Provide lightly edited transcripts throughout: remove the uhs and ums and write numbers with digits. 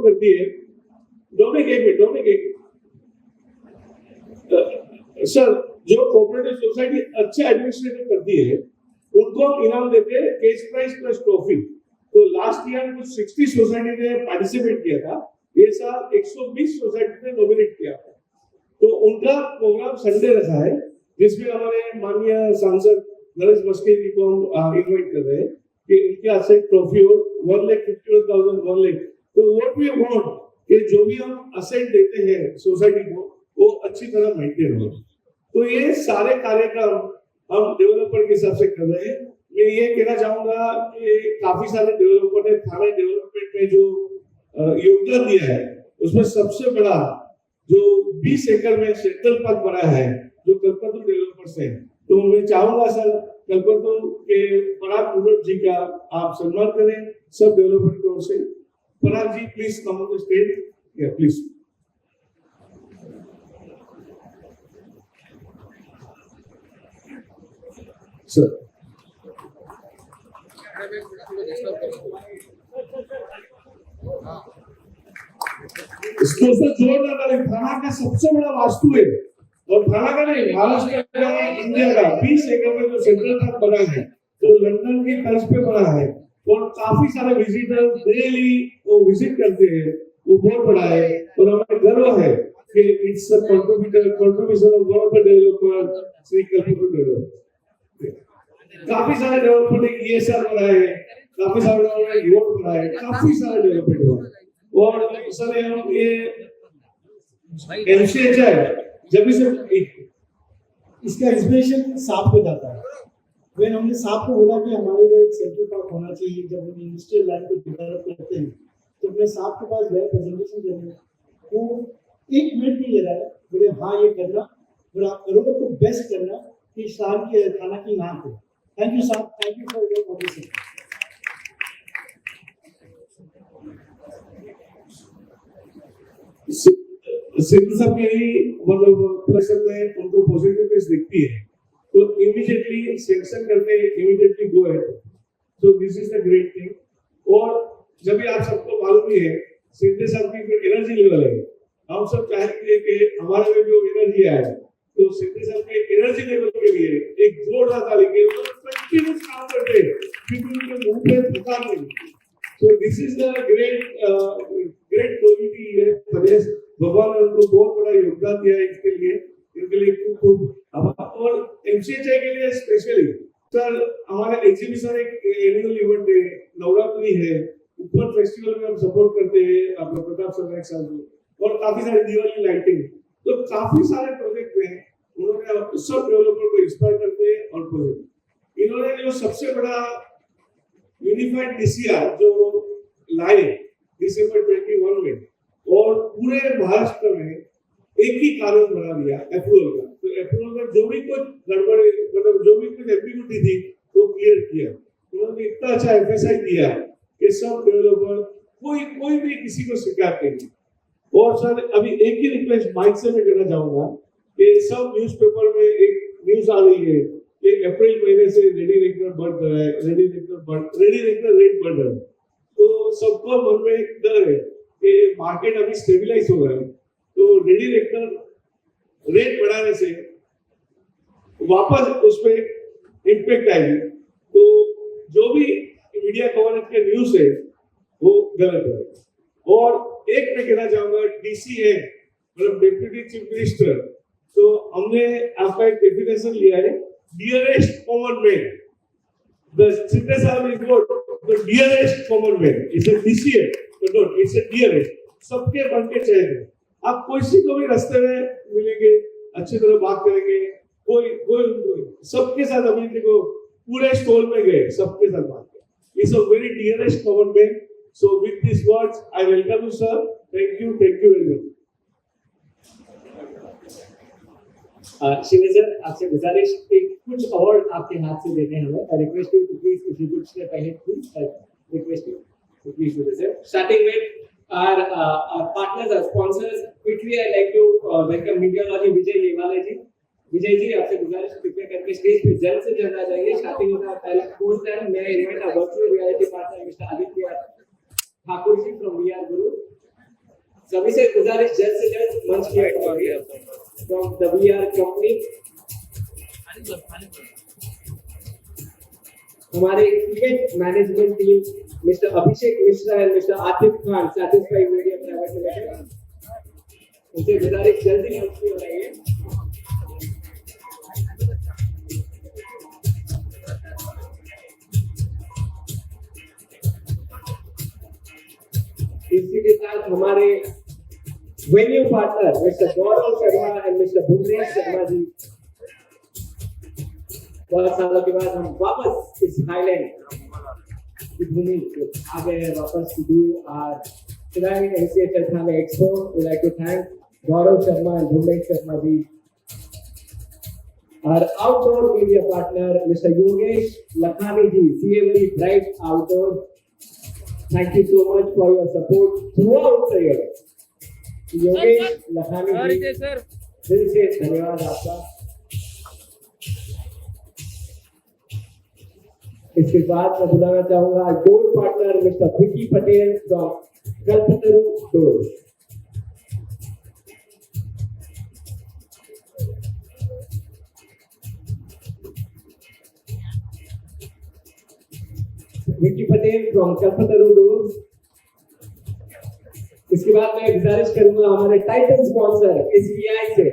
करती है, Dominic sir, जो कोऑपरेटिव सोसाइटी अच्छे एडमिनिस्ट्रेटर करती है उनको हम इनाम देते हैं, कैश प्राइज प्लस ट्रॉफी। तो लास्ट ईयर कुछ 60 सोसाइटी ने पार्टिसिपेट किया था, ये साल 120 सोसाइटी ने नॉमिनेट किया था। तो उनका प्रोग्राम संडे रखा है, जिसमें हमारे माननीय सांसद नरेश मस्के जी को हम इनवाइट कर रहे हैं कि इनके हाथ से ट्रॉफी और 1,51,000 1 लाख। तो व्हाट वी वांट कि जो भी हम असेट देते हैं सोसाइटी को वो अच्छी तरह मेंटेन हो। तो ये सारे कार्यक्रम हम डेवलपर के हिसाब से कर रहे हैं। मैं ये कहना चाहूंगा कि काफी सारे डेवलपर ने थाना डेवलपमेंट में जो योगदान दिया है, उसमें सबसे बड़ा जो 20 एकड़ में सेंट्रल पार्क बना है जो कल्पतरू डेवलपर्स है। तो मैं चाहूंगा सर कल्पतरू के पराग मुनोट जी का आप सम्मान करें सब डेवलपर की ओर से। Parag ji please come on the stage, या प्लीज। सर इसको से जोड़ना करें, थाना का सबसे बड़ा वास्तु है और थाना का नहीं महाराष्ट्र का, इंडिया का 20 एकड़ में जो सेंट्रल पार्क बना है, जो लंदन की तर्ज पे बना है और काफी सारे विजिटर डेली वो विजिट करते हैं, वो बहुत बड़ा है और हमें गर्व है कि it's a contribution of one of the developer Shri Kalpataru developer. काफी सारे डेवलपर ने ESR बनाए हैं, काफी सारे डेवलपर ने रोड बनाए, काफी सारे डेवलपमेंट हुआ। और सर हम ये MCHI जब इसे इसका इंस्पिरेशन साहब को जाता है। when हमने साहब को बोला कि हमारे लिए एक सेंट्रल पार्क होना चाहिए, जब हम इंडस्ट्रियल लैंड को डेवलप करते हैं तो अपने साहब के पास गए प्रेजेंटेशन देने, तो 1 मिनट नहीं ले रहा है, बोले हाँ ये करना और आप करोगे तो बेस्ट करना कि शाम के थाना की नाम पे। थैंक यू साहब, thank you for your motivation. Sidhu साहब की मतलब प्रेशर में उनको पॉजिटिवनेस दिखती है तो इमीडिएटली सेंक्शन करते हैं, immediately go ahead. So this is the great thing. और जब भी आप सबको मालूम ही है सिद्धू साहब की एनर्जी लेवल है, हम सब चाहते हैं कि हमारे में जो एनर्जी आए, तो सिद्धू साहब के एनर्जी लेवल के लिए एक जोरदार ताली के कंटिन्यूस काम करते हैं, क्योंकि उनके मुंह पे थकान नहीं। So this is the great quality है प्रदेश। भगवान ने उनको बहुत बड़ा योगदान दिया है, इनके लिए खूब। और MCHI के लिए स्पेशली सर हमारा एग्जीबिशन एक एनुअल इवेंट है, नवरात्रि है, ऊपर फेस्टिवल में हम सपोर्ट करते हैं अपने प्रताप सर एक साल और काफी सारे दिवाली लाइटिंग, तो काफी सारे प्रोजेक्ट में उन्होंने सब डेवलपर को इंस्पायर करते हैं। और प्रोजेक्ट इन्होंने जो सबसे बड़ा यूनिफाइड DCR जो लाए दिसंबर 21 में और पूरे महाराष्ट्र में एक ही कानून बना दिया अप्रूवल का। तो अप्रूवल में जो भी कुछ गड़बड़ मतलब जो भी कुछ एम्बिग्यूटी थी वो क्लियर किया। उन्होंने इतना अच्छा FSI दिया कि सब डेवलपर कोई भी किसी को शिकायत नहीं। और सर अभी एक ही रिक्वेस्ट माइक से मैं करना चाहूंगा कि सब न्यूज़पेपर में एक न्यूज आ रही है कि अप्रैल महीने से रेडी रेगुलर बढ़ रहा है, रेडी रेगुलर रेट बढ़ रहा है। तो सबको मन में एक डर है कि मार्केट अभी स्टेबलाइज हो रहा है, तो रेडी रेगुलर रेट बढ़ाने से वापस उस पर इम्पैक्ट आएगी। तो जो भी मीडिया कवरेज के न्यूज है वो गलत है। और एक मैं कहना चाहूंगा DC है मतलब डिप्यूटी चीफ मिनिस्टर, तो हमने आपका एक डेफिनेशन लिया है dearest common man. The Sidhu साहब is not the dearest common man, it's a DC है, तो नॉट इट्स अ डियरेस्ट। सबके बन के चाहिए, आप किसी को भी रास्ते में मिलेंगे अच्छी तरह बात करेंगे, कोई सबके साथ अभी देखो पूरे स्टॉल में गए सबके साथ बात करें। It's a very dearest common man. So with these words, I welcome you, sir. Thank you very much. Shiv sir, आपसे गुजारिश एक कुछ अवार्ड आपके हाथ से देते हैं हमें। I request you to please, if you could step ahead, please. I request you to please do this, sir. Starting with our partners, our sponsors. Quickly, I like to welcome Meteorology Vijay Lewale ji. Vijay ji आपसे गुजारिश कृपया करके stage पे जल्द से जल्द आ जाइए। Starting होता है पहला पोस्टर मैं event virtual reality partner mister Aditya Thakur ji from VR Guru। सभी से गुजारिश जल्द से जल्द मंच की फ्रॉम द वीआर कंपनी। हमारे event management team mister Abhishek Mishra and mister Atif Khan satisfy media private limited, उनसे गुजारिश जल्दी मंच की हो रही है। इसी के साथ हमारे venue partner mister Gaurav Sharma and mister Bhuvnesh Sharma ji, बहुत सालों के बाद हम वापस इस हाईलैंड की भूमि आ गए हैं वापस to do our tonight NCA Telthane Expo. We like to thank Gaurav Sharma and Bhuvnesh Sharma ji. Our outdoor media partner Mr. Yogesh Lakhani ji, CMD Bright Outdoor. Thank you so much for your support throughout the year. Yogesh Lakhani ji, दिल से धन्यवाद आपका। इसके बाद मैं बुलाना चाहूंगा door partner mister Vicky Patel from Kalpataru door. Vicky Patel from Kalpataru door. इसके बाद मैं गुजारिश करूंगा हमारे टाइटल स्पॉन्सर एसबीआई से,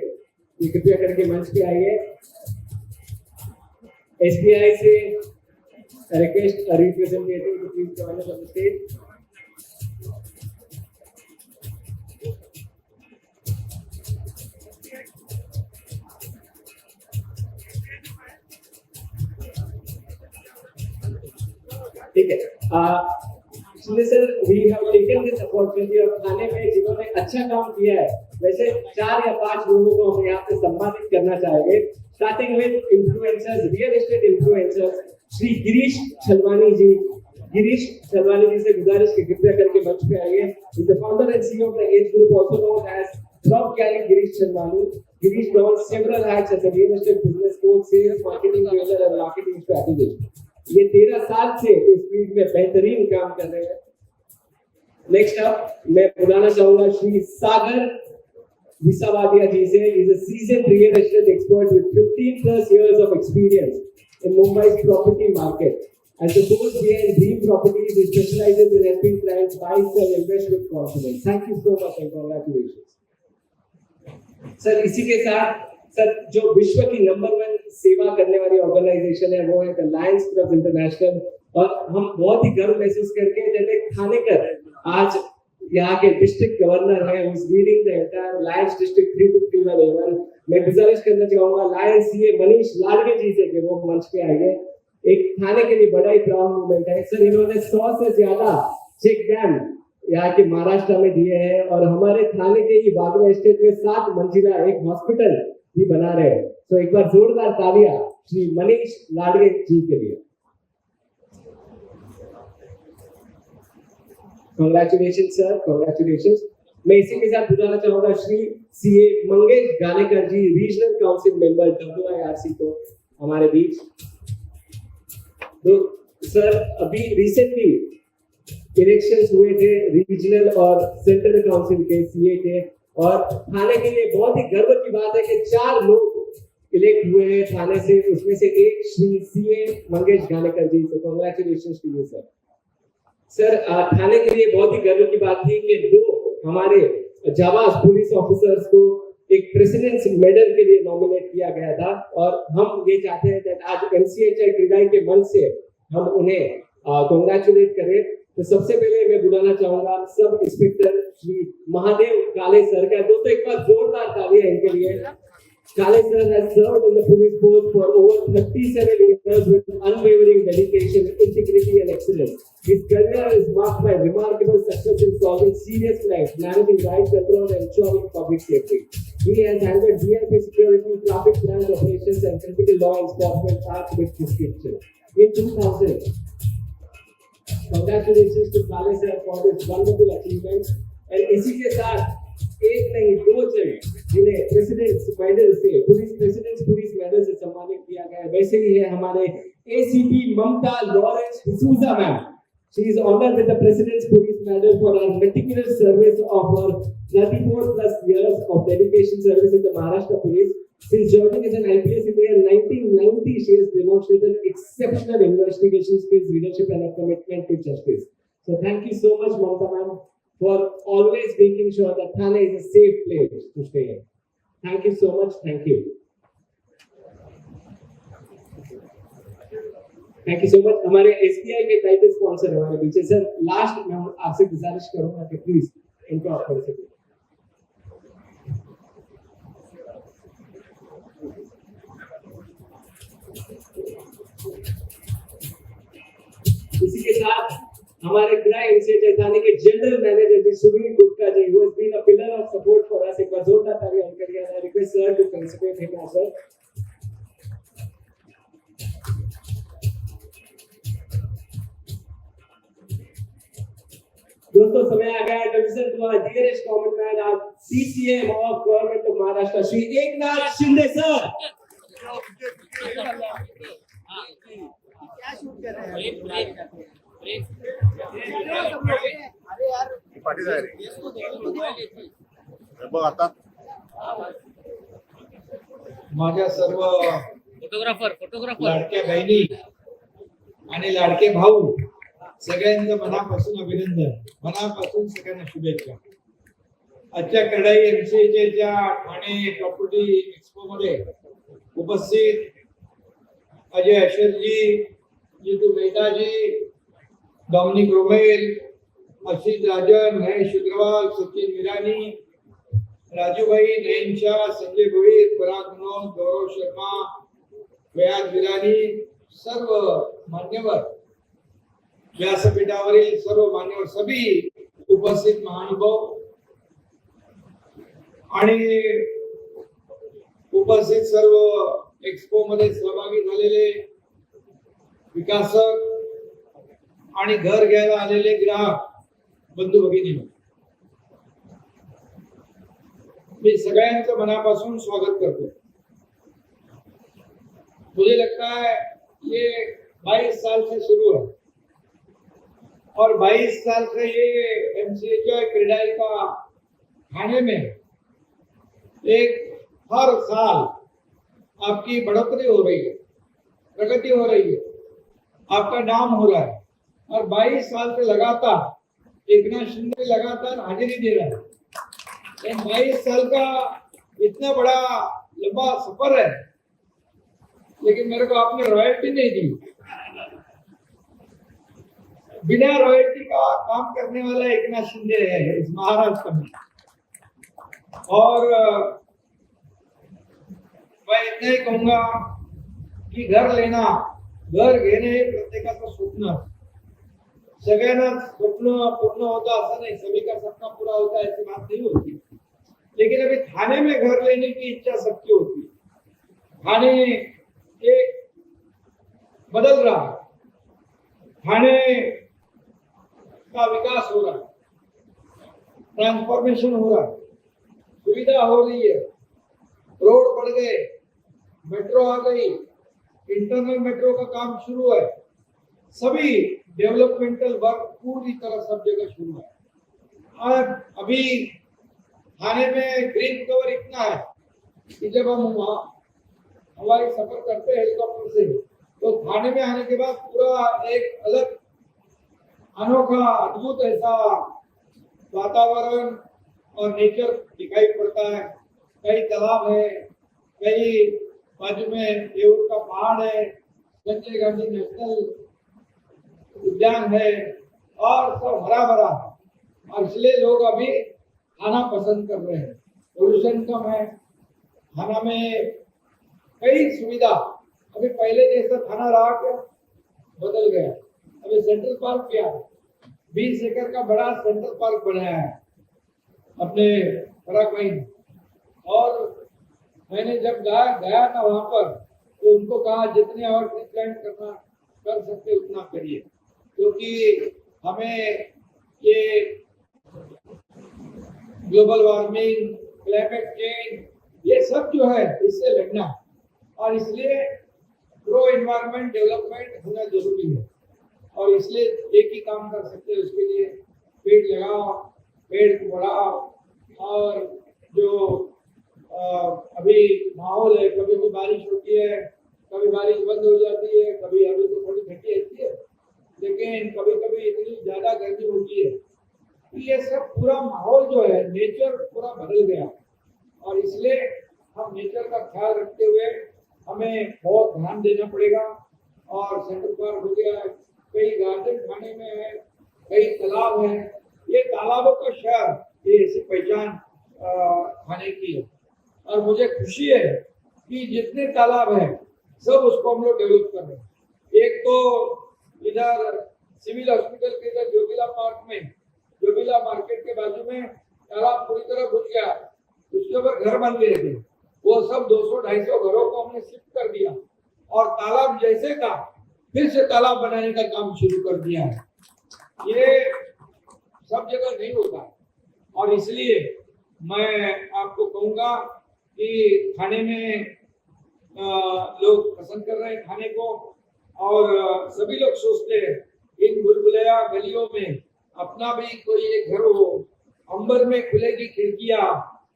ये कृपया करके मंच पे आइए। एसबीआई से request a representative to please join us on the stage. ठीक है, सुनिए sir, we have taken this opportunity of थाने में जिन्होंने अच्छा काम किया है, वैसे 4 या 5 लोगों को हम यहाँ पे सम्मानित करना चाहेंगे। Starting with influencers, real estate influencers, Shri Girish छलवानी जी। गिरीश छलवानी जी से गुजारिश की कृपया करके मंच पे आइए। Is the founder and CEO of the edge group, also known as top गैली Girish Chhalwani. Girish don several hats as a real estate business coach, sales, marketing trainer and marketing strategist. ये 13 साल से इस फील्ड में बेहतरीन काम कर रहे हैं। नेक्स्ट अप मैं बुलाना चाहूंगा श्री सागर विसावादिया जी से। Is a seasoned real estate expert with 15+ years of experience in Mumbai's property market. As the force behind Dream Properties, he specializes in helping clients buy, sell, invest with confidence. Thank you so much and congratulations. Sir इसी के साथ sir जो विश्व की number 1 सेवा करने वाली organisation है वो है द लायंस क्लब इंटरनेशनल, और हम बहुत ही गर्व महसूस करके जैसे खानेकर आज यहाँ के डिस्ट्रिक्ट गवर्नर है, who is leading the entire Lions district 351A1। मैं गुजारिश करना चाहूंगा लायंस सीए मनीष लाडगे जी से कि वो मंच पे आएंगे। एक थाने के लिए बड़ा ही प्राउड मूवमेंट है सर, इन्होंने 100 से ज्यादा चेक डैम यहाँ के महाराष्ट्र में दिए हैं, और हमारे थाने के ही बागरा एस्टेट में 7 मंजिला एक हॉस्पिटल भी बना रहे हैं। तो एक बार जोरदार तालियां श्री मनीष लाडगे जी के लिए। Congratulations sir, congratulations। मैं इसी के साथ बुलाना चाहूंगा श्री सीए मंगेश गानेकर जी, रीजनल काउंसिल मेंबर WIRC को हमारे बीच। तो सर अभी रिसेंटली इलेक्शंस हुए थे रीजनल और सेंट्रल काउंसिल के सीए के, और थाने के लिए बहुत ही गर्व की बात है कि 4 लोग इलेक्ट हुए हैं थाने से, उसमें से एक श्री सीए मंगेश गानेकर जी। तो congratulations to you sir. Sir Thane के लिए बहुत ही गर्व की बात थी कि 2 हमारे जाबाज पुलिस ऑफिसर्स को एक प्रेसिडेंस मेडल के लिए नॉमिनेट किया गया था, और हम ये चाहते हैं कि आज एनसीएचआई क्रीडाई के मंच से हम उन्हें कॉन्ग्रेचुलेट करें। तो सबसे पहले मैं बुलाना चाहूंगा सब इंस्पेक्टर श्री महादेव काले सर का। दोस्तों एक बार जोरदार तालियां इनके लिए। Kale sir has served in the police force for over 37 years with unwavering dedication, integrity and excellence. His career is marked by remarkable success in solving serious crimes, managing right control and ensuring public safety. He has handled VIP security, traffic branch operations and critical law enforcement tasks with distinction. In 2000, congratulations to Kale sir for this wonderful achievement. And इसी के साथ एक नहीं 2 जन जिन्हें president's medal से police medal से सम्मानित किया गया है, वैसे ही है हमारे ACP Mamta Lawrence D'Souza ma'am. She is honored with the President's Police Medal for her meticulous service of her 34 plus years of dedication service in the Maharashtra Police. Since joining as an IPS in the year 1990, she has demonstrated exceptional investigation skills, leadership, and a commitment to justice. So thank you so much, Mamta ma'am, for always making sure that Thane is a safe place to stay in. Thank you so much. Thank you. Thank you so much. हमारे SBI के title sponsor हमारे पीछे sir. Last मैं आपसे गुजारिश करूंगा कि please इनको आप कर सकें. इसी के साथ हमारे क्राइम से थाने के general manager ji Sunil Gupta ji, who has been a pillar of support for us. एक बार जोरदार तालियां उनके लिए. I request sir to participate him as well. दोस्तों समय आ गया division to our dearest common man आज CCM of government of Maharashtra Shri Eknath Shinde sir. क्या शूट कर रहे हैं? पाठी जाय बघ आता माझ्या सर्व फोटोग्राफर लाडक्या बहिणी आणि लाडके भाऊ सगळ्यांचं मनापासून अभिनंदन, मनापासून सगळ्यांना शुभेच्छा. आजच्या कडाई एमसीएच्या ठाणे प्रॉपर्टी एक्सपो मध्ये उपस्थित अजय अशरजी, जितू मेहताजी, डॉमिनिक रोमेल, आशिष राजन, महेश अग्रवाल, सचिन मिरानी, राजूभाई, नयन शाह, संजय भोईर, पराग मनोज, गौरव शर्मा, फयाज विरानी, सर्व मान्यवर, व्यासपीठावरील सर्व मान्यवर, सभी उपस्थित महानुभाव आणि उपस्थित सर्व एक्सपो मध्ये सहभागी झालेले विकासक आणि घर घ्यायला आलेले ग्राहक बंधू भगिनी, मी सगळ्यांचं मनापासून स्वागत करतो. मुझे लगता है ये 22 साल से शुरू है और 22 साल से ये एमसीएच क्रीडाई का थाने में एक हर साल आपकी बढ़ोतरी हो रही है, प्रगति हो रही है, आपका नाम हो रहा है और 22 साल से लगातार एकनाथ शिंदे लगातार हाजिरी दे रहा है. 22 साल का इतना बड़ा लंबा सफर है, लेकिन मेरे को आपने रॉयल्टी नहीं दी. बिना रॉयल्टी का काम करने वाला एकनाथ शिंदे है इस महाराष्ट्र में. और मैं इतना ही कहूंगा कि घर लेना, घर घेणे हे प्रत्येकाचं स्वप्न. सगळ्यांना स्वप्न पूर्ण होता असं नाही, सभी का सपना पूरा होता है ऐसी बात नहीं होती. लेकिन अभी थाने में घर लेने की इच्छा सबकी होती है. थाने एक बदल रहा है, थाने का विकास हो रहा है, ट्रांसफॉर्मेशन हो रहा है, सुविधा हो रही है, रोड बढ़ गए, मेट्रो आ गई, इंटरनल मेट्रो का काम शुरू है, सभी डेवलपमेंटल वर्क पूरी तरह सब जगह शुरू है. और अभी थाने में ग्रीन कवर इतना है कि जब हम हवाई सफर करते हैं हेलीकॉप्टर से, तो थाने में आने के बाद पूरा एक अलग अनोखा अद्भुत ऐसा वातावरण और नेचर दिखाई पड़ता है. कई तालाब है, कई बाजू में देऊर का पहाड़ है, संजय गांधी नेशनल उद्यान है और सब हरा भरा है. और इसलिए लोग अभी खाना पसंद कर रहे हैं. पोल्यूशन कम है, खाना में कई सुविधा. अभी पहले जैसा खाना रहा क्या, बदल गया. अभी सेंट्रल पार्क क्या है, 20 एकड़ का बड़ा सेंट्रल पार्क बनाया है अपने परागवाई में. और मैंने जब गया था वहां पर, तो उनको कहा जितने और ट्री प्लांट करना कर सकते उतना करिए, क्योंकि हमें ये ग्लोबल वार्मिंग, क्लाइमेट चेंज, ये सब जो है इससे लड़ना है. और इसलिए प्रो एनवायरमेंट डेवलपमेंट होना जरूरी है. और इसलिए एक ही काम कर सकते हैं उसके लिए, पेड़ लगाओ, पेड़ को बढ़ाओ। और जो अभी माहौल है, कभी भी बारिश होती है, कभी बारिश बंद हो जाती है, कभी अभी तो थोड़ी ठंडी रहती है, लेकिन कभी कभी इतनी ज्यादा गर्मी होती है। तो ये सब पूरा माहौल जो है, नेचर पूरा बदल गया, और इसलिए हम नेचर का ख्याल रखते हुए हमें बहुत ध्यान देना पड़ेगा। और सेंट्रल पार्क हो गया, कई गार्डन खाने में है, कई तालाब है, ये तालाबों का शहर, ये ऐसी पहचान खाने की है। और मुझे खुशी है कि जितने तालाब है सब उसको हम लोग डेवलप कर रहे हैं। एक तो इधर सिविल हॉस्पिटल के इधर जोगिला पार्क में, जोगिला मार्केट के बाजू में तालाब पूरी तरह बुझ गया, उसके ऊपर घर बन गए थे, वो सब 200-250 घरों को हमने शिफ्ट कर दिया, और तालाब जैसे था फिर से तालाब बनाने का काम शुरू कर दिया है। ये सब जगह नहीं होता, और इसलिए मैं आपको कहूंगा कि खाने में लोग पसंद कर रहे हैं खाने को, और सभी लोग सोचते हैं इन भूल-भुलैया गलियों में अपना भी कोई एक घर हो, अंबर में खुलेगी खिड़कियां,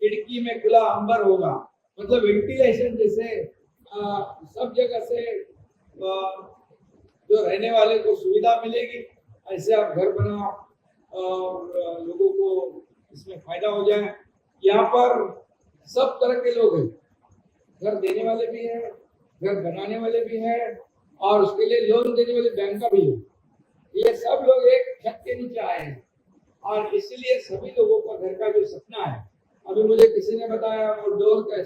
खिड़की में खुला अंबर होगा, मतलब वेंटिलेशन जैसे सब जगह से जो रहने वाले को सुविधा मिलेगी, ऐसे आप घर बनाओ और लोगों को इसमें फायदा हो जाए। यहाँ पर सब तरह के लोग हैं, घर देने वाले भी हैं, घर बनाने वाले भी हैं, और उसके लिए लोन देने वाले बैंक का भी है। ये सब लोग एक छत के नीचे आए हैं, और इसलिए सभी लोगों का घर का जो सपना है, अभी मुझे किसी ने बताया वो डोर का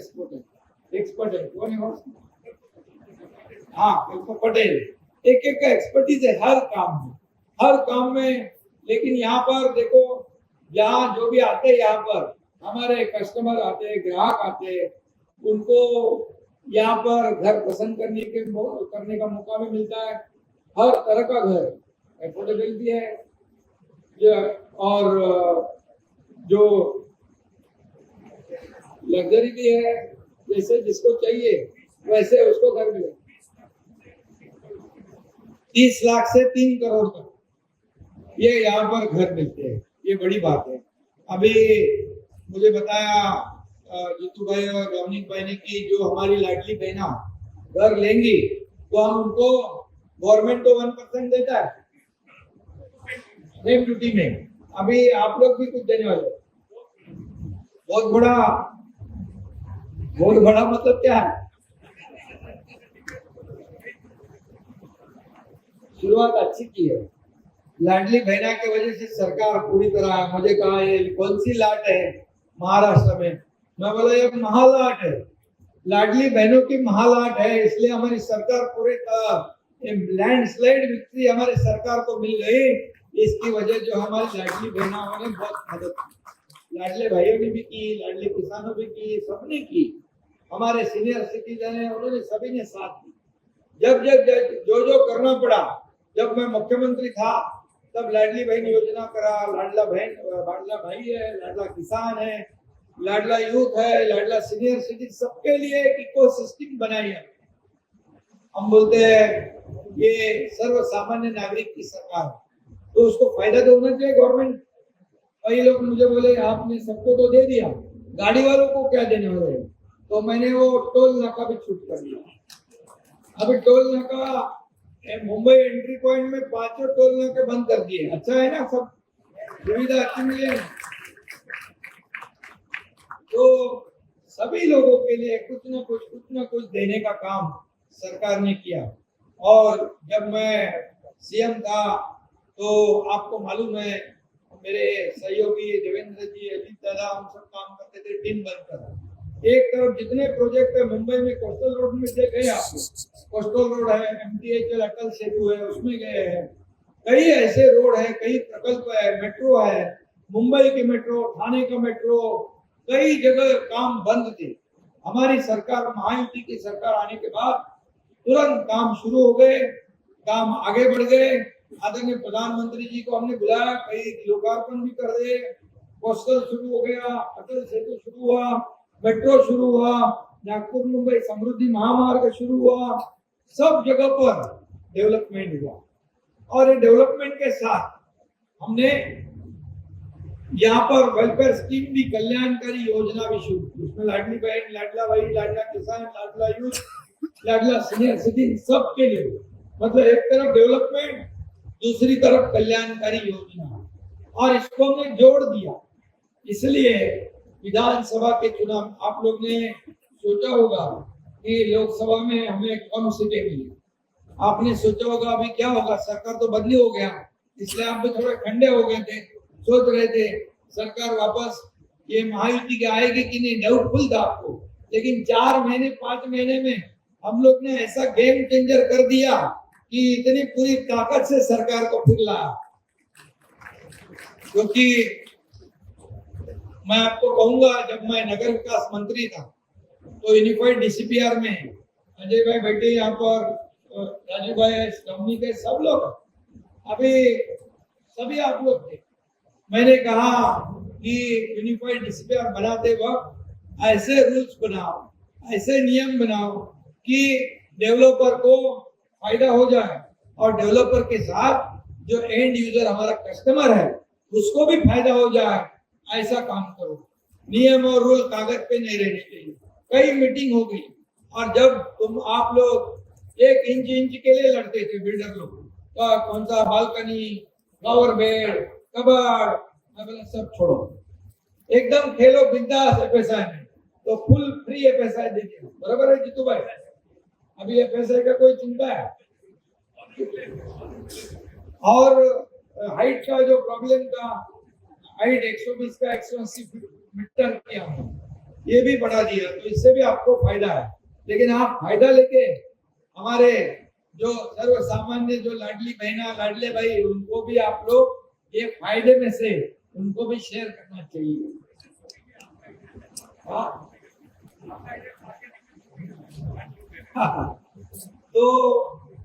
एक्सपर्ट है, कौन है वो? हाँ, पटेल। एक एक का एक्सपर्टीज है हर काम में। लेकिन यहाँ पर देखो, यहाँ जो भी आते हैं, यहाँ पर हमारे कस्टमर आते हैं, ग्राहक आते हैं, उनको यहाँ पर घर पसंद करने का मौका भी मिलता है। हर तरह का घर, एफोर्डेबल भी है और जो लग्जरी भी है, जैसे जिसको चाहिए वैसे उसको घर मिले। 30 लाख से 3 करोड़ तक ये यहाँ पर घर मिलते हैं, ये बड़ी बात है। अभी मुझे बताया जीतू भाई और रवनीक भाई ने कि जो हमारी लाडली बहना घर लेंगी तो हम उनको गवर्नमेंट तो 1% देता है स्टैंप ड्यूटी में, अभी आप लोग भी कुछ देने वाले। बहुत बड़ा मतलब क्या है? शुरुआत अच्छी की है, लाडली बहना की वजह से सरकार पूरी तरह, मुझे कहा ये कौन सी लाट है महाराष्ट्र में, मैं बोला ये महालाट है, लाडली बहनों की महालाट है, इसलिए हमारी सरकार पूरे लैंडस्लाइड विक्ट्री हमारी सरकार को मिल गई। इसकी वजह जो हमारी लाडली बहनों ने बहुत मदद की, लाडले भाइयों ने भी की, लाडले किसानों भी की, सबने की, हमारे सीनियर सिटीजन है उन्होंने सभी ने साथ दी। जब जो करना पड़ा, जब मैं मुख्यमंत्री था तब लाडली बहन योजना करा, लाडला भाई है, लाडला किसान है, लाडला यूथ है, लाडला सीनियर सिटीजन, सबके लिए एक इकोसिस्टम बनाई है। हम बोलते हैं ये सर्व सामान्य नागरिक की सरकार, तो उसको फायदा तो होना चाहिए गवर्नमेंट। कई लोग मुझे बोले आपने सबको तो दे दिया, गाड़ी वालों को क्या देने वाले? तो मैंने वो टोल नाका भी छूट कर दिया। अभी टोल नाका मुंबई एंट्री पॉइंट में 5 टोल नाके बंद कर दिए। अच्छा है ना, सब सुविधा अच्छी मिले। तो सभी लोगों के लिए कुछ न कुछ देने का काम सरकार ने किया। और जब मैं सीएम था तो आपको मालूम है मेरे सहयोगी देवेंद्र जी, अजीत दादा, हम सब काम करते थे टीम बनकर। एक तरफ जितने प्रोजेक्ट है मुंबई में, कोस्टल रोड में गए आप लोग, कोस्टल रोड है, MTHL अटल सेतु है, उसमें गए हैं। कई ऐसे रोड है, कई प्रकल्प है, मेट्रो है, मुंबई की मेट्रो, ठाणे का मेट्रो, कई जगह काम बंद थे। हमारी सरकार, महायुति की सरकार आने के बाद तुरंत काम शुरू हो गए, काम आगे बढ़ गए। आदरणीय प्रधानमंत्री जी को हमने बुलाया, कई लोकार्पण भी कर दिए, कोस्टल शुरू हो गया, अटल सेतु शुरू हुआ, मेट्रो शुरू हुआ, नागपुर मुंबई समृद्धि महामार्ग शुरू हुआ, सब जगह पर डेवलपमेंट हुआ। और ये डेवलपमेंट के साथ हमने यहाँ पर वेलफेयर स्कीम भी, कल्याणकारी योजना भी शुरू की। उसमें लाडली बहन, लाडला भाई, लाडला किसान, लाडला यूथ, लाडला सीनियर सिटीजन, सबके लिए, मतलब एक तरफ डेवलपमेंट, दूसरी तरफ कल्याणकारी योजना, और इसको हमने जोड़ दिया। इसलिए विधानसभा के चुनाव, आप लोग ने सोचा होगा कि लोकसभा में हमें कम सीटें मिली, आपने सोचा होगा अभी क्या होगा, सरकार तो बदली हो गया, इसलिए आप भी थोड़े ठंडे हो गए थे, सोच रहे थे सरकार वापस ये महायुति की आएगी कि नहीं, डाउटफुल था आपको। लेकिन 4 महीने 5 महीने में हम लोग ने ऐसा गेम चेंजर कर दिया कि इतनी पूरी ताकत से सरकार को फिर लाया। क्योंकि मैं आपको कहूंगा, जब मैं नगर विकास मंत्री था तो यूनिफाइड डीसीपीआर में अजय भाई बैठे, यहाँ पर राजू भाई, कंपनी के सब लोग, अभी सभी आप लोग थे। मैंने कहा कि यूनिफाइड डीसीपीआर बनाते वक्त ऐसे रूल्स बनाओ, ऐसे नियम बनाओ कि डेवलपर को फायदा हो जाए और डेवलपर के साथ जो एंड यूजर हमारा कस्टमर है उसको भी फायदा हो जाए, ऐसा काम करो। नियम और रूल कागज पे नहीं रहने चाहिए। कई मीटिंग हो गई, और जब आप लोग 1 इंच के लिए लड़ते थे बिल्डर लोग, तो कौन सा बालकनी, फ्लावर बेड, कबर्ड, सब छोड़ो, एकदम खेलो बिंदास एफएसआई में, तो फुल फ्री एफएसआई दीजिए। बराबर है जीतू भाई? अभी एफएसआई का कोई चिंता है? और हाइट का जो प्रॉब्लम था, हाइट 120 का 180 मीटर किया, ये भी बढ़ा दिया, तो इससे भी आपको फायदा है। लेकिन आप फायदा लेके हमारे जो सर्व सामान्य जो लाडली बहना, लाडले भाई, उनको भी आप लोग ये फायदे में से उनको भी शेयर करना चाहिए। तो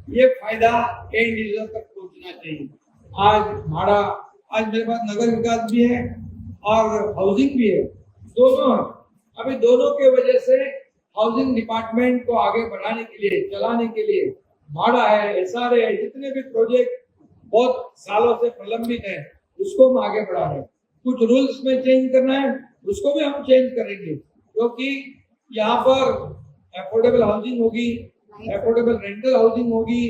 ये फायदा एंड यूजर तक पहुंचना चाहिए। आज मेरे पास नगर विकास भी है और हाउसिंग भी है, दोनों। अभी दोनों के वजह से हाउसिंग डिपार्टमेंट को आगे बढ़ाने के लिए, चलाने के लिए भाड़ा है, एसआरए है, जितने भी प्रोजेक्ट बहुत सालों से प्रलंबित है उसको हम आगे बढ़ा रहे हैं। कुछ रूल्स में चेंज करना है, उसको भी हम चेंज करेंगे, क्योंकि यहाँ पर अफोर्डेबल हाउसिंग होगी, अफोर्डेबल रेंटल हाउसिंग होगी,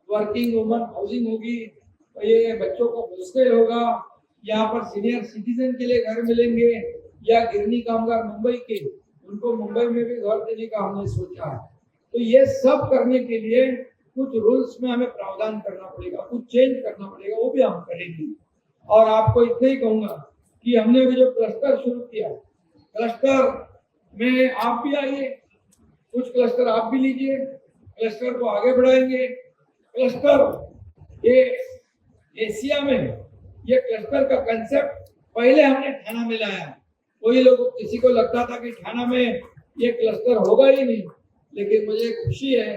वर्किंग वुमन हाउसिंग होगी, तो ये बच्चों को हॉस्टल होगा, यहाँ पर सीनियर सिटीजन के लिए घर मिलेंगे, या गिरनी कामगार मुंबई के, उनको मुंबई में भी घर देने का हमने सोचा है। तो ये सब करने के लिए कुछ रूल्स में हमें प्रावधान करना पड़ेगा, कुछ चेंज करना पड़ेगा, वो भी हम करेंगे। और आपको इतना ही कहूंगा कि हमने भी जो क्लस्टर शुरू किया, क्लस्टर में आप भी आइए, कुछ क्लस्टर आप भी लीजिए, क्लस्टर को आगे बढ़ाएंगे। क्लस्टर ये एशिया में, ये क्लस्टर का कंसेप्ट पहले हमने ठाणा में लाया। कोई लोग, किसी को लगता था कि ठाणा में ये क्लस्टर होगा ही नहीं, लेकिन मुझे खुशी है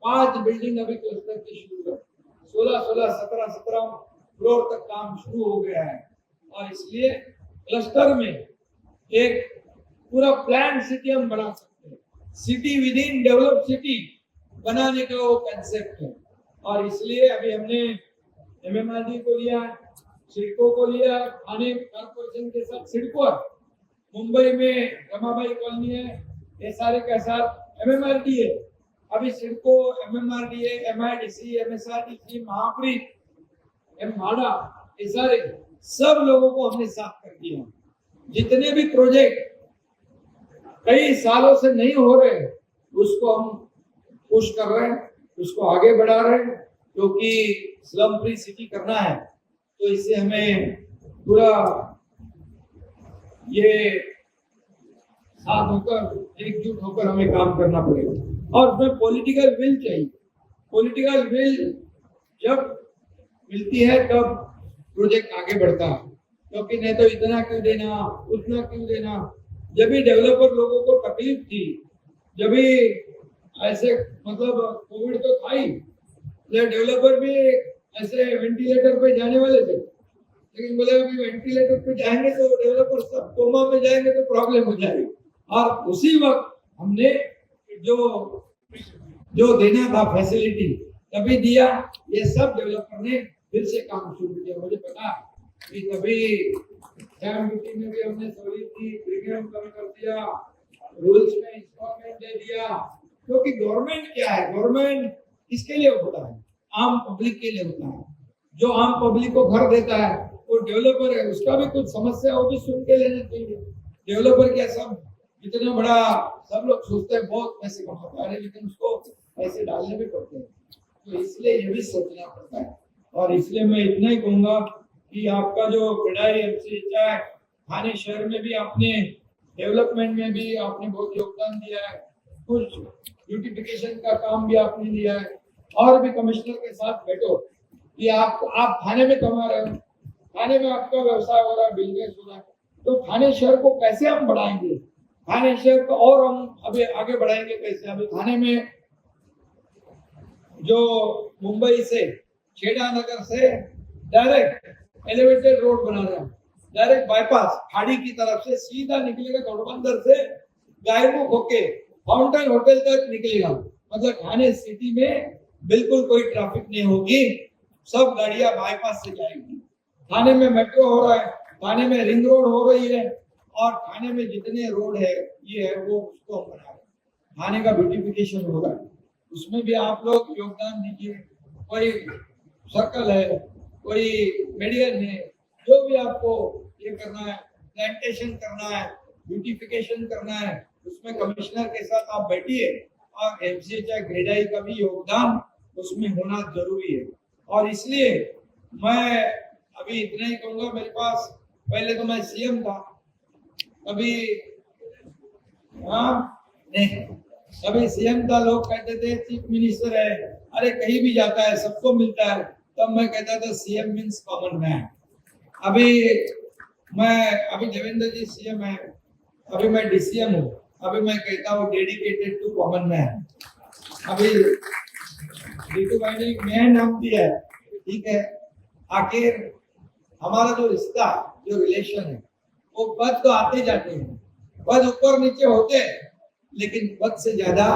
5 बिल्डिंग अभी क्लस्टर की शुरू है, 17 फ्लोर तक काम शुरू हो गया है। और इसलिए क्लस्टर में एक पूरा प्लान सिटी हम बना सकते हैं, city with in develop city बनाने का वो कंसेप्ट है। और इसलिए अभी हमने एमएमआरडी को लिया, सिडको को लिया, थाने कॉर्पोरेशन के साथ सिडको, मुंबई में रमाबाई कॉलोनी है, एसआरए के साथ एमएमआरडी है, अभी सिडको, एमएमआरडी है, एमआईडीसी, एमएसआरडीसी, महापुरी, एमभाड़ा, एसआरए, सब लोगों को हमने साथ कर दिया। जितने भी प्रोजेक्ट कई सालों से नहीं हो रहे, उसको हम पुश कर रहे हैं, उसको आगे बढ़ा रहे हैं, क्योंकि स्लम फ्री सिटी करना है, तो इससे हमें पूरा ये साथ होकर, एकजुट होकर हमें काम करना पड़ेगा। और उसमें पॉलिटिकल विल चाहिए। पॉलिटिकल विल जब मिलती है तब प्रोजेक्ट आगे बढ़ता है, क्योंकि नहीं तो इतना क्यों देना, उतना क्यों देना। जब भी डेवलपर लोगों को तकलीफ थी, जब भी ऐसे, मतलब कोविड तो था ही, डेवलपर भी ऐसे वेंटिलेटर पे जाने वाले थे, लेकिन बोले अभी वेंटिलेटर पे जाएंगे तो डेवलपर सब कोमा में जाएंगे तो प्रॉब्लम हो जाएगी। और उसी वक्त हमने जो देना था फैसिलिटी, तभी दिया, ये सब डेवलपर ने फिर से काम शुरू किया। मुझे पता कि तभी स्टैम्प ड्यूटी में भी हमने सहूलियत की, प्रीमियम कम कर दिया, रूल्स में इंस्टॉलमेंट दे दिया, क्योंकि गवर्नमेंट क्या है, गवर्नमेंट किसके लिए होता है, आम पब्लिक के लिए होता है। जो आम पब्लिक को घर देता है वो डेवलपर है, उसका भी कुछ समस्या हो भी सुन के लेना चाहिए। डेवलपर क्या सब इतना बड़ा, सब लोग सोचते हैं बहुत पैसे कमाता है, लेकिन उसको पैसे डालने भी पड़ते हैं, तो इसलिए ये भी सोचना पड़ता है। और इसलिए मैं इतना ही कहूंगा कि आपका जो क्रेडाई एमसीएचआई थाने शहर में भी आपने डेवलपमेंट में भी आपने बहुत योगदान दिया है, कुछ ब्यूटिफिकेशन का काम भी आपने दिया है, और भी कमिश्नर के साथ बैठो कि आप थाने में कमा रहे हो, थाने में आपका व्यवसाय हो रहा है, बिजनेस हो रहा है, तो थाने शहर को कैसे हम बढ़ाएंगे, थाने शहर को और हम अभी आगे बढ़ाएंगे कैसे। अभी थाने में जो मुंबई से खेड़ा नगर से डायरेक्ट एलिवेटेड रोड बना रहे हैं, डायरेक्ट बाईपास खाड़ी की तरफ से सीधा निकलेगा, घोड़बंदर से गायमुख होके फाउंटेन होटल तक निकलेगा। मतलब थाने सिटी में बिल्कुल कोई ट्रैफिक नहीं होगी, सब गाड़ियां बाईपास से जाएंगी। थाने में मेट्रो हो रहा है, थाने में रिंग रोड हो रही है, और थाने में जितने रोड है ये है वो उसको हम बना रहे हैं। थाने का ब्यूटिफिकेशन हो रहा है, उसमें भी आप लोग योगदान दीजिए। कोई सर्कल है, कोई मेडियन है, जो भी आपको ये करना है, प्लांटेशन करना है, ब्यूटिफिकेशन करना है, उसमें कमिश्नर के साथ आप बैठिए, और एमसीएचआई क्रेडाई का भी योगदान उसमें होना जरूरी है। और इसलिए मैं अभी इतना ही कहूंगा, मेरे पास पहले तो मैं सीएम था, अभी अभी सीएम था, लोग कहते थे चीफ मिनिस्टर है, अरे कहीं भी जाता है सबको मिलता है, तब मैं कहता था सीएम मीन्स कॉमन मैन। अभी देवेंद्र जी सीएम है, अभी मैं डीसीएम हूँ, अभी मैं कहता हूँ डेडिकेटेड टू कॉमन मैन। अभी डीटू भाई ने मैन नाम दिया है, ठीक है, आखिर हमारा जो रिश्ता, जो रिलेशन है, वो पद तो आते जाते हैं, पद ऊपर नीचे होते हैं, लेकिन पद से ज्यादा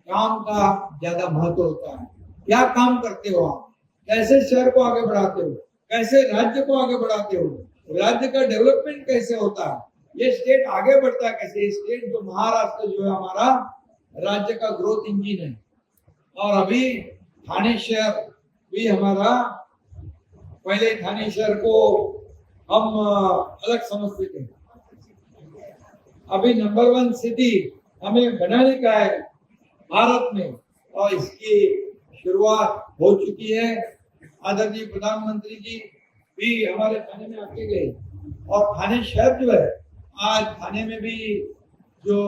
काम का ज्यादा महत्व होता है। क्या काम करते हो आप, कैसे शहर को आगे बढ़ाते हो, कैसे राज्य को आगे बढ़ाते हो, राज्य का डेवलपमेंट कैसे होता है, ये स्टेट आगे बढ़ता है कैसे। स्टेट जो महाराष्ट्र जो है हमारा राज्य का ग्रोथ इंजन है, और अभी थाने शहर भी हमारा, पहले थाने शहर को हम अलग समझते थे, अभी नंबर 1 सिटी हमें बनाने का है भारत में, और इसकी शुरुआत हो चुकी है। आदरणीय प्रधानमंत्री जी भी हमारे थाने में आके गए, और थाने शहर जो है, आज थाने में भी जो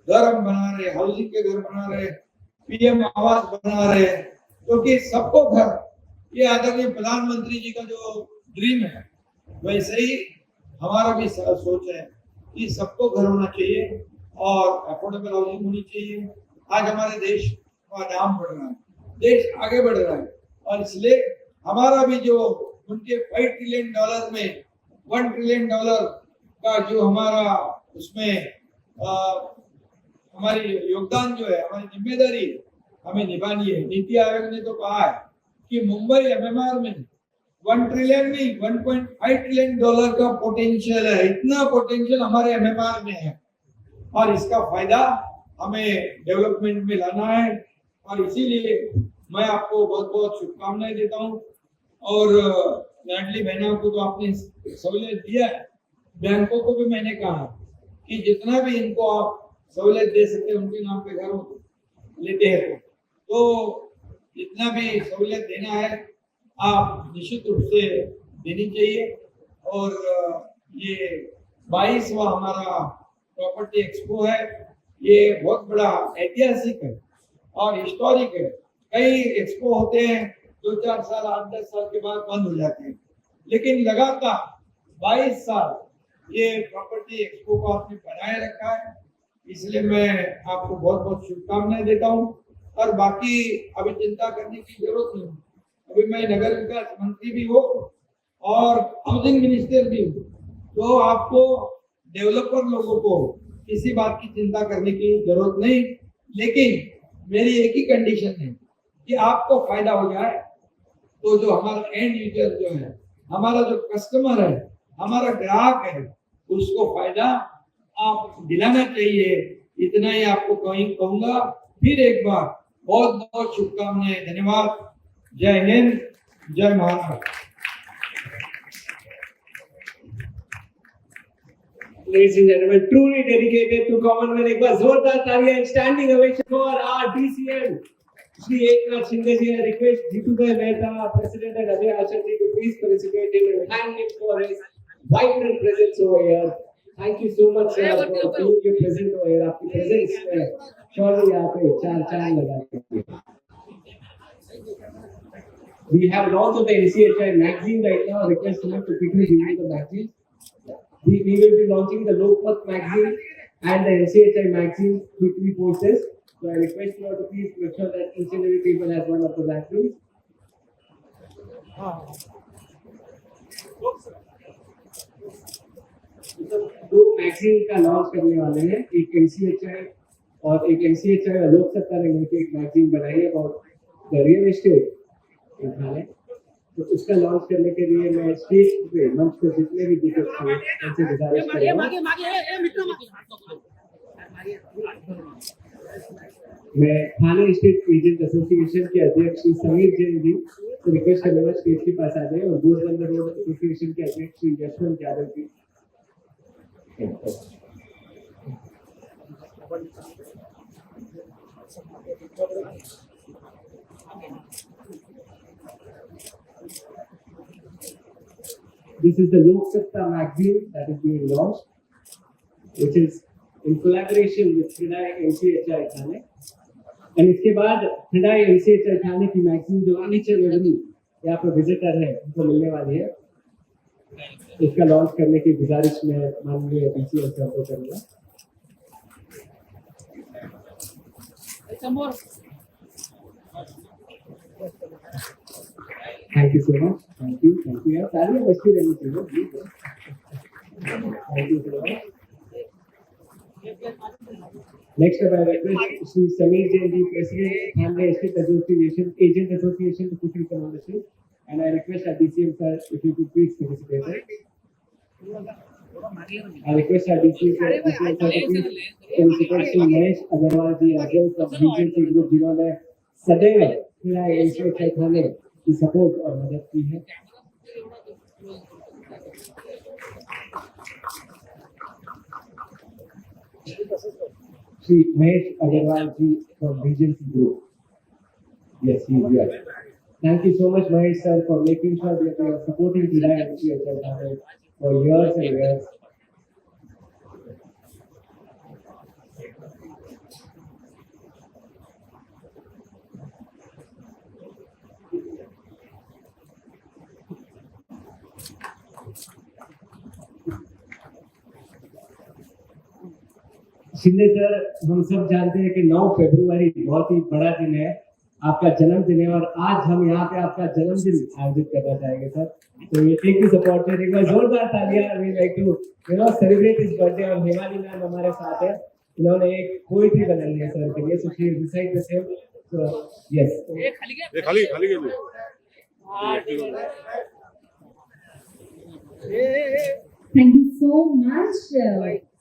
घर हम बना रहे, हाउसिंग के घर बना रहे, पीएम आवास बना रहे, क्योंकि सबको घर, ये आदरणीय प्रधानमंत्री जी का जो ड्रीम है, वैसे ही हमारा भी सोच है कि सबको घर होना चाहिए और अफोर्डेबल हाउसिंग होनी चाहिए। आज हमारे देश का नाम बढ़ रहा है, देश आगे बढ़ रहा है, और इसलिए हमारा भी जो उनके $5 ट्रिलियन में $1 ट्रिलियन का जो हमारा उसमें हमारी योगदान जो है, हमारी जिम्मेदारी हमें निभानी है। नीति आयोग ने तो कहा है कि मुंबई एमएमआर में 1 ट्रिलियन नहीं, $1.5 ट्रिलियन का पोटेंशियल है, इतना पोटेंशियल हमारे एमएमआर में है, और इसका फायदा हमें डेवलपमेंट में लाना है। और इसीलिए मैं आपको बहुत बहुत शुभकामनाएं देता हूँ। और लाडली बहनों को तो आपने सहूलियत दिया है, बैंकों को भी मैंने कहा कि जितना भी इनको आप सहूलियत दे सकते हैं, उनके नाम पे घर लेते हैं तो जितना भी सहूलियत देना है आप निश्चित रूप से देनी चाहिए। और ये 22वां हमारा प्रॉपर्टी एक्सपो है, ये बहुत बड़ा ऐतिहासिक है और हिस्टोरिक है। कई एक्सपो होते हैं 2-4 साल 8-10 साल के बाद बंद हो जाते हैं, लेकिन लगातार 22 साल ये प्रॉपर्टी एक्सपो को आपने बनाए रखा है, इसलिए मैं आपको बहुत बहुत शुभकामनाएं देता हूँ। और बाकी अभी चिंता करने की जरूरत नहीं, अभी मैं नगर विकास मंत्री भी हूँ और हाउसिंग मिनिस्टर भी हूँ, तो आपको डेवलपर लोगों को किसी बात की चिंता करने की जरूरत नहीं। लेकिन मेरी एक ही कंडीशन है कि आपको फायदा हो जाए, तो जो हमारा एंड यूजर जो है, हमारा जो कस्टमर है, हमारा ग्राहक है, उसको फायदा आप दिलाना चाहिए। इतना ही आपको कहूंगा। फिर एक बार बहुत बहुत शुभकामनाएं, धन्यवाद। जय हिंद, जय Maharashtra. Ladies and gentlemen, truly dedicated to Commonwealth. एक बार जोरदार तालियां and standing ovation for our DCM, Shri Eknath Shinde ji. I request Jitu Bhai Mehta, President and Ajay Ashar ji to please participate in and thank him for his vibrant presence over here. Thank you so much sir for being your present over here. आपकी presence में surely यहाँ पे चार लगा देंगे. We have launched the NCHI magazine right now. I request him to quickly review the magazine. We will be launching the Lokmat magazine and the NCHI magazine quickly post this. So I request you all to please make sure that each and every table has one of the magazines. तो दो magazine का launch करने वाले हैं, एक NCHI और एक NCHI और लोक सत्ता ने मिलकर एक मैगजीन बनाई है और द रियल एस्टेट उठाने। तो उसका लॉन्च करने के लिए मैं स्टेज पे मंच पे जितने भी दीपक थे उनसे गुजारिश करूंगा। मैं थाने स्टेट एजेंट एसोसिएशन के अध्यक्ष श्री समीर जैन जी से रिक्वेस्ट करूंगा स्टेज के पास आ जाए और गोरबंदर रोड एसोसिएशन के अध्यक्ष Shri Yashwant Yadav ji. This is the Lok Satta magazine that is being launched, which is in collaboration with Hriday NCHI Thane. And इसके बाद Hriday NCHI Thane की मैगजीन जो अनिचर रेवनी यहाँ पर विजिटर है उनको मिलने वाली है। इसका लॉन्च करने की गुजारिश में माननीय DCM सर को करूँगा। Thank you so much. Thank you. यार तालियां बजती रहनी चाहिए। Thank you so much. Next up, I request Shri Sameer Jain ji, President, Thane State Association, Agent Association, to quickly come on the stage. And I request our DCM sir, if you could please participate. I request our DCM sir to please participate. Shri Mahesh Agarwal ji, Ajay from BJP Group, जिन्होंने सदैव Hriday NCHI Thane की support और मदद की है। Shri Mahesh Agarwal ji from BJP Group. Yes, he is here. Thank you so much, Mahesh sir, for making sure that you are supporting Hriday NCHI Thane for years and years. Shinde sir, हम सब जानते हैं कि 9 फरवरी बहुत ही बड़ा दिन है, आपका जन्मदिन है और आज हम यहाँ पे आपका जन्मदिन आयोजित करना चाहेंगे सर। तो ये टेक दिस अपॉर्चुनिटी, एक बार जोरदार तालियां। We like to celebrate his birthday और हेमाली मैम हमारे साथ है, इन्होंने एक पोएट्री बनाई है सर के लिए, so she will recite the same. So yes, ये खाली गया। Thank you so much.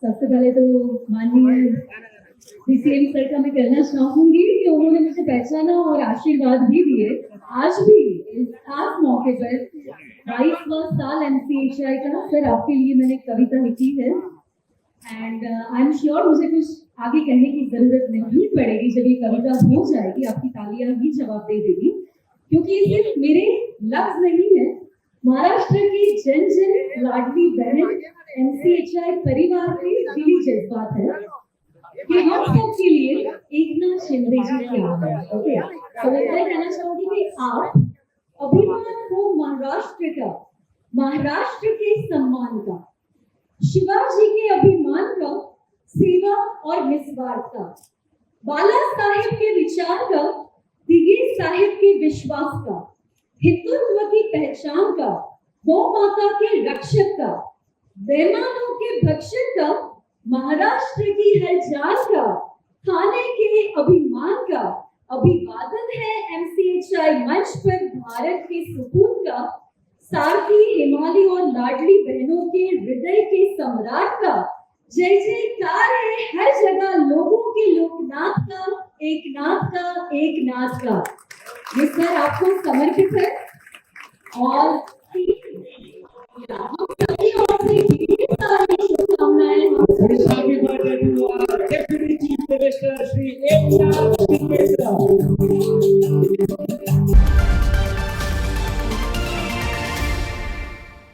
सबसे पहले तो माननीय DCM सर का मैं कहना चाहूंगी कि उन्होंने मुझे पहचाना और आशीर्वाद भी दिए। आज भी इस खास मौके पर 22वां साल NCHI का सर आपके लिए मैंने कविता लिखी है एंड आई एम श्योर मुझे कुछ आगे कहने की जरूरत नहीं पड़ेगी। जब ये कविता हो जाएगी आपकी तालियां भी जवाब दे देगी, क्योंकि ये सिर्फ मेरे लफ्ज नहीं है, महाराष्ट्र की जन जन लाडली बहन NCHI परिवार के दिली जज्बात है कि हम सब के लिए एकनाथ शिंदे जी क्या है। ओके, तो मैं कहना चाहूंगी कि आप अभिमान हो महाराष्ट्र का, महाराष्ट्र के सम्मान का, शिवाजी के अभिमान का, सेवा और निस्वार्थ का, बाला साहेब के विचार का, दिगे साहेब के विश्वास का, हिंदुत्व की पहचान का, गौ माता के रक्षक का, बेईमानों के भक्षक का, महाराष्ट्र की हर जान का, थाने के अभिमान का, अभिवादन है MCHI मंच पर भारत के सुकून का, सारथी हिमालय और लाडली बहनों के हृदय के सम्राट का। जय जयकार है हर जगह लोगों के लोकनाथ का, एक नाथ का। ये सर आपको समर्पित है और हम सभी ओर से ढेर सारी शुभकामनाएं हम सभी Happy birthday to our Deputy Chief Minister Shri M.